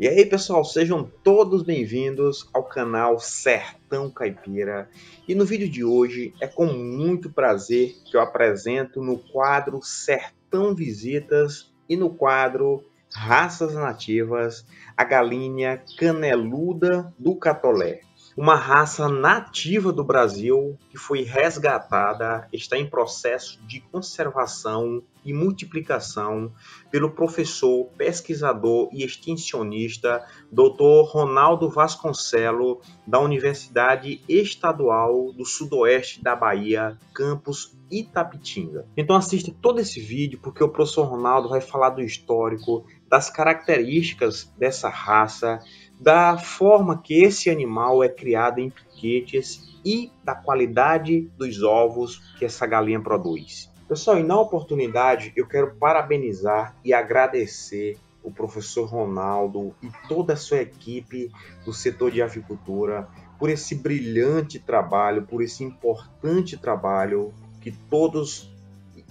E aí, pessoal, sejam todos bem-vindos ao canal Sertão Caipira. E no vídeo de hoje é com muito prazer que eu apresento no quadro Sertão Visitas e no quadro Raças Nativas a galinha caneluda do Catolé. Uma raça nativa do Brasil que foi resgatada, está em processo de conservação e multiplicação pelo professor, pesquisador e extensionista Dr. Ronaldo Vasconcelos, da Universidade Estadual do Sudoeste da Bahia, campus Itapetinga. Então assista todo esse vídeo porque o professor Ronaldo vai falar do histórico, das características dessa raça, da forma que esse animal é criado em piquetes e da qualidade dos ovos que essa galinha produz. Pessoal, e na oportunidade eu quero parabenizar e agradecer o professor Ronaldo e toda a sua equipe do setor de avicultura por esse brilhante trabalho, por esse importante trabalho que todos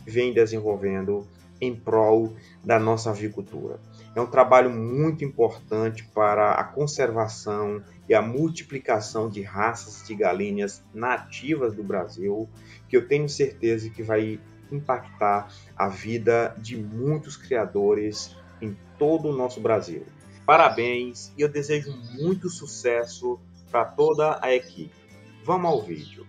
vêm desenvolvendo em prol da nossa avicultura. É um trabalho muito importante para a conservação e a multiplicação de raças de galinhas nativas do Brasil, que eu tenho certeza que vai impactar a vida de muitos criadores em todo o nosso Brasil. Parabéns e eu desejo muito sucesso para toda a equipe. Vamos ao vídeo.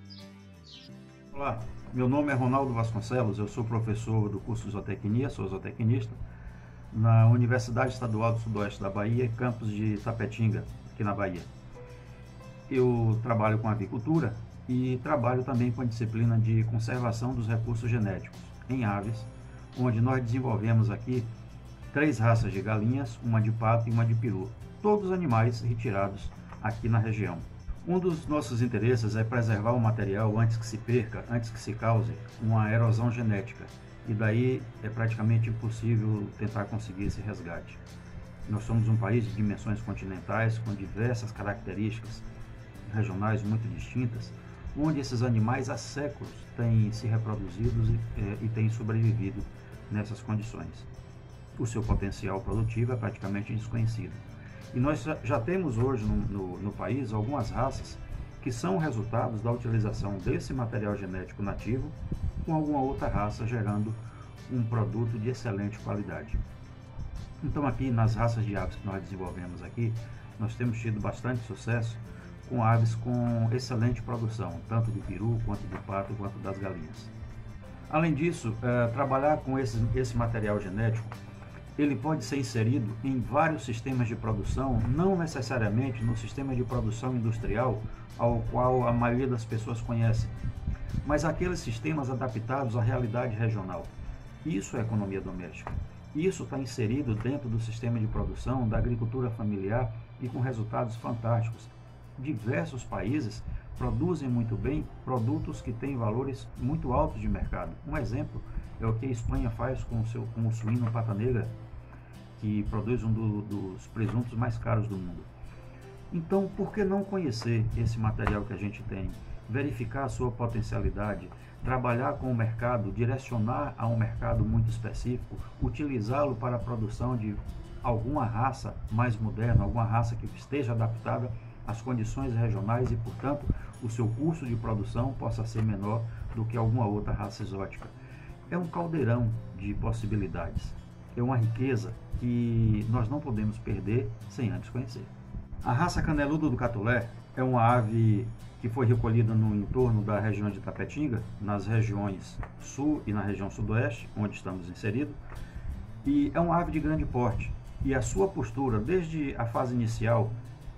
Olá, meu nome é Ronaldo Vasconcelos, eu sou professor do curso de zootecnia, sou zootecnista, na Universidade Estadual do Sudoeste da Bahia, campus de Itapetinga, aqui na Bahia. Eu trabalho com avicultura e trabalho também com a disciplina de conservação dos recursos genéticos em aves, onde nós desenvolvemos aqui 3 raças de galinhas, uma de pato e uma de peru, todos animais retirados aqui na região. Um dos nossos interesses é preservar o material antes que se perca, antes que se cause uma erosão genética. E daí é praticamente impossível tentar conseguir esse resgate. Nós somos um país de dimensões continentais, com diversas características regionais muito distintas, onde esses animais há séculos têm se reproduzido e têm sobrevivido nessas condições. O seu potencial produtivo é praticamente desconhecido. E nós já temos hoje no país algumas raças que são resultados da utilização desse material genético nativo com alguma outra raça, gerando um produto de excelente qualidade. Então aqui nas raças de aves que nós desenvolvemos aqui, nós temos tido bastante sucesso com aves com excelente produção, tanto do peru, quanto do pato, quanto das galinhas. Além disso, trabalhar com esse material genético, ele pode ser inserido em vários sistemas de produção, não necessariamente no sistema de produção industrial, ao qual a maioria das pessoas conhece, mas aqueles sistemas adaptados à realidade regional. Isso é economia doméstica. Isso está inserido dentro do sistema de produção da agricultura familiar e com resultados fantásticos. Diversos países produzem muito bem produtos que têm valores muito altos de mercado. Um exemplo é o que a Espanha faz com o suíno pata negra, que produz um dos presuntos mais caros do mundo. Então, por que não conhecer esse material que a gente tem? Verificar a sua potencialidade, trabalhar com o mercado, direcionar a um mercado muito específico, utilizá-lo para a produção de alguma raça mais moderna, alguma raça que esteja adaptada às condições regionais e, portanto, o seu custo de produção possa ser menor do que alguma outra raça exótica. É um caldeirão de possibilidades, é uma riqueza que nós não podemos perder sem antes conhecer. A raça caneluda do Catolé é uma ave que foi recolhida no entorno da região de Itapetinga, nas regiões sul e na região sudoeste, onde estamos inseridos, e é uma ave de grande porte. E a sua postura, desde a fase inicial,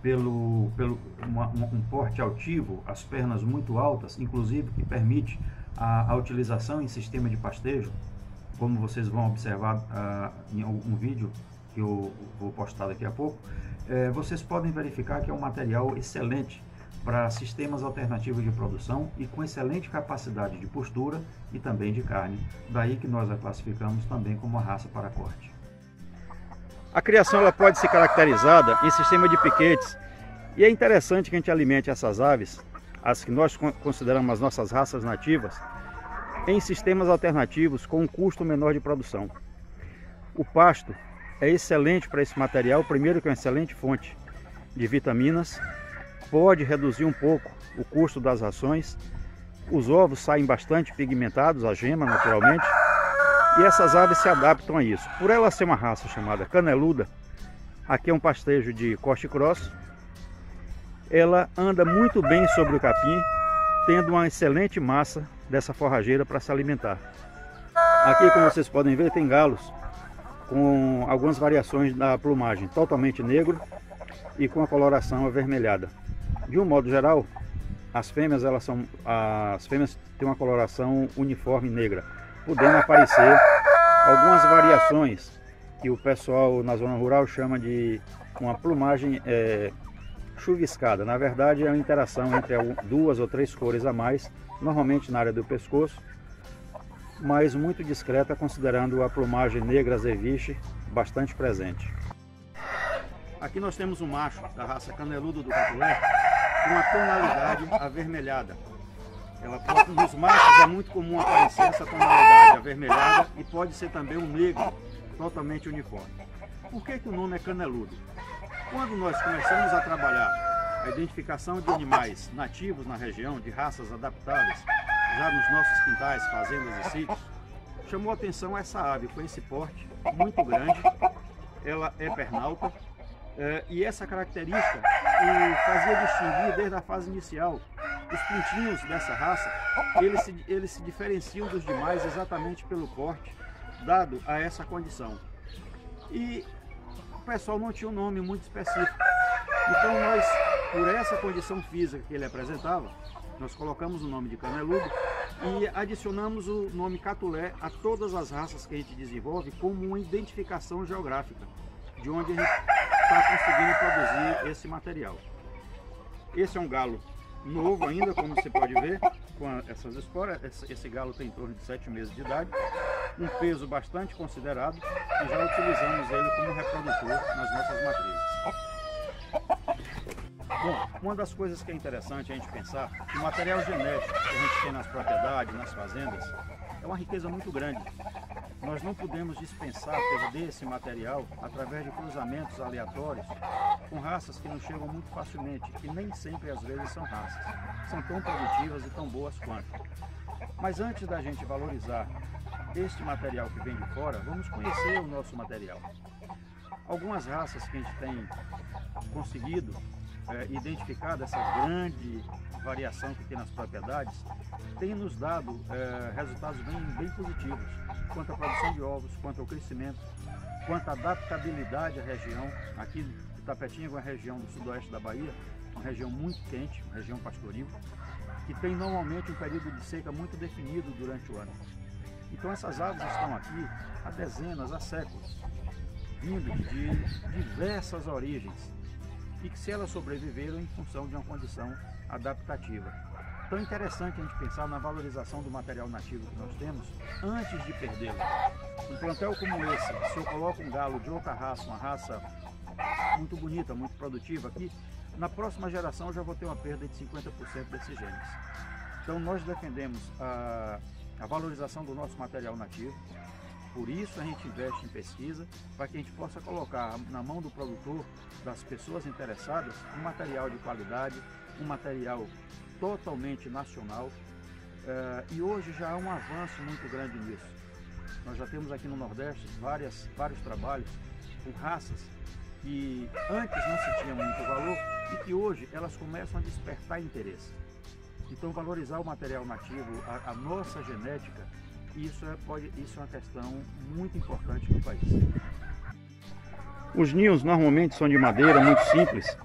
um porte altivo, as pernas muito altas, inclusive que permite a utilização em sistema de pastejo, como vocês vão observar em algum vídeo que eu vou postar daqui a pouco, vocês podem verificar que é um material excelente para sistemas alternativos de produção e com excelente capacidade de postura e também de carne. Daí que nós a classificamos também como uma raça para corte. A criação ela pode ser caracterizada em sistema de piquetes e é interessante que a gente alimente essas aves, as que nós consideramos as nossas raças nativas, em sistemas alternativos com um custo menor de produção. O pasto é excelente para esse material. Primeiro que é uma excelente fonte de vitaminas, pode reduzir um pouco o custo das rações. Os ovos saem bastante pigmentados, a gema naturalmente, e essas aves se adaptam a isso. Por ela ser uma raça chamada caneluda, aqui é um pastejo de corte cross, ela anda muito bem sobre o capim, tendo uma excelente massa dessa forrageira para se alimentar. Aqui, como vocês podem ver, tem galos com algumas variações da plumagem, totalmente negro e com a coloração avermelhada. De um modo geral, as fêmeas têm uma coloração uniforme negra, podendo aparecer algumas variações que o pessoal na zona rural chama de uma plumagem chuviscada. Na verdade, é uma interação entre 2 ou 3 cores a mais, normalmente na área do pescoço, mas muito discreta, considerando a plumagem negra zeviche bastante presente. Aqui nós temos um macho da raça caneludo do Catulé com uma tonalidade avermelhada. Nos machos é muito comum aparecer essa tonalidade avermelhada e pode ser também um negro totalmente uniforme. Por que o nome é caneludo? Quando nós começamos a trabalhar a identificação de animais nativos na região, de raças adaptadas, já nos nossos quintais, fazendas e sítios, chamou a atenção essa ave com esse porte muito grande. Ela é pernalta e essa característica fazia distinguir desde a fase inicial. Os pintinhos dessa raça, eles se diferenciam dos demais exatamente pelo porte dado a essa condição. E o pessoal não tinha um nome muito específico. Então nós, por essa condição física que ele apresentava, nós colocamos o nome de caneludo e adicionamos o nome Catulé a todas as raças que a gente desenvolve como uma identificação geográfica de onde a gente está conseguindo produzir esse material. Esse é um galo novo ainda, como você pode ver, com essas esporas. Esse galo tem em torno de 7 meses de idade, um peso bastante considerado, e já utilizamos ele como reprodutor nas nossas matrizes. Bom, uma das coisas que é interessante a gente pensar, que o material genético que a gente tem nas propriedades, nas fazendas, é uma riqueza muito grande. Nós não podemos dispensar perder esse material através de cruzamentos aleatórios com raças que não chegam muito facilmente, que nem sempre às vezes são raças, são tão produtivas e tão boas quanto. Mas antes da gente valorizar este material que vem de fora, vamos conhecer o nosso material. Algumas raças que a gente tem conseguido identificar dessa grande variação que tem nas propriedades, tem nos dado resultados bem positivos, quanto à produção de ovos, quanto ao crescimento, quanto à adaptabilidade à região. Aqui Itapetinga é uma região do sudoeste da Bahia, uma região muito quente, uma região pastoril, que tem normalmente um período de seca muito definido durante o ano. Então essas aves estão aqui há dezenas, há séculos, vindo de diversas origens, e que se elas sobreviveram em função de uma condição adaptativa. Então é interessante a gente pensar na valorização do material nativo que nós temos antes de perdê-lo. Um plantel como esse, se eu coloco um galo de outra raça, uma raça muito bonita, muito produtiva aqui, na próxima geração eu já vou ter uma perda de 50% desses genes. Então nós defendemos a valorização do nosso material nativo. Por isso a gente investe em pesquisa, para que a gente possa colocar na mão do produtor, das pessoas interessadas, um material de qualidade, um material totalmente nacional. E hoje já há um avanço muito grande nisso. Nós já temos aqui no Nordeste vários trabalhos com raças que antes não se tinha muito valor e que hoje elas começam a despertar interesse. Então valorizar o material nativo, a nossa genética, isso é uma questão muito importante no país. Os ninhos normalmente são de madeira, muito simples,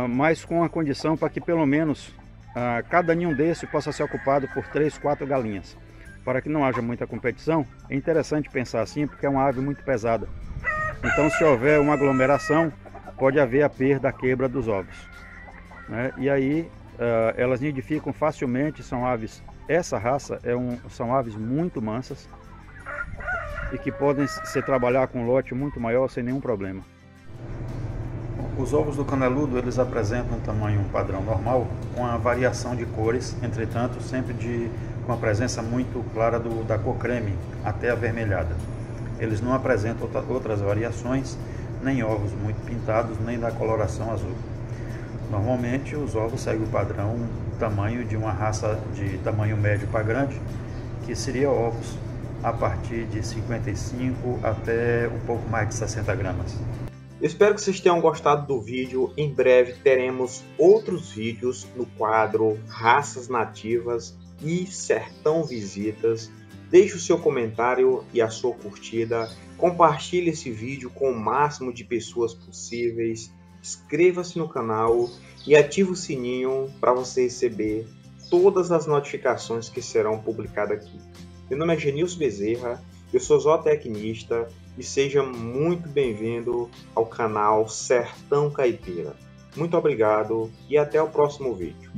mas com a condição para que pelo menos cada ninho desse possa ser ocupado por 3, 4 galinhas. Para que não haja muita competição, é interessante pensar assim, porque é uma ave muito pesada. Então se houver uma aglomeração, pode haver a perda, a quebra dos ovos, né? E aí elas nidificam facilmente, são aves. Essa raça são aves muito mansas e que podem se trabalhar com um lote muito maior sem nenhum problema. Os ovos do caneludo eles apresentam um tamanho padrão normal, com a variação de cores, entretanto sempre com a presença muito clara da cor creme até avermelhada. Eles não apresentam outras variações, nem ovos muito pintados, nem da coloração azul. Normalmente os ovos seguem o padrão tamanho de uma raça de tamanho médio para grande, que seria ovos a partir de 55 até um pouco mais de 60 gramas. Espero que vocês tenham gostado do vídeo. Em breve teremos outros vídeos no quadro Raças Nativas e Sertão Visitas. Deixe o seu comentário e a sua curtida. Compartilhe esse vídeo com o máximo de pessoas possíveis. Inscreva-se no canal e ative o sininho para você receber todas as notificações que serão publicadas aqui. Meu nome é Genilson Bezerra, eu sou zootecnista e seja muito bem-vindo ao canal Sertão Caipira. Muito obrigado e até o próximo vídeo.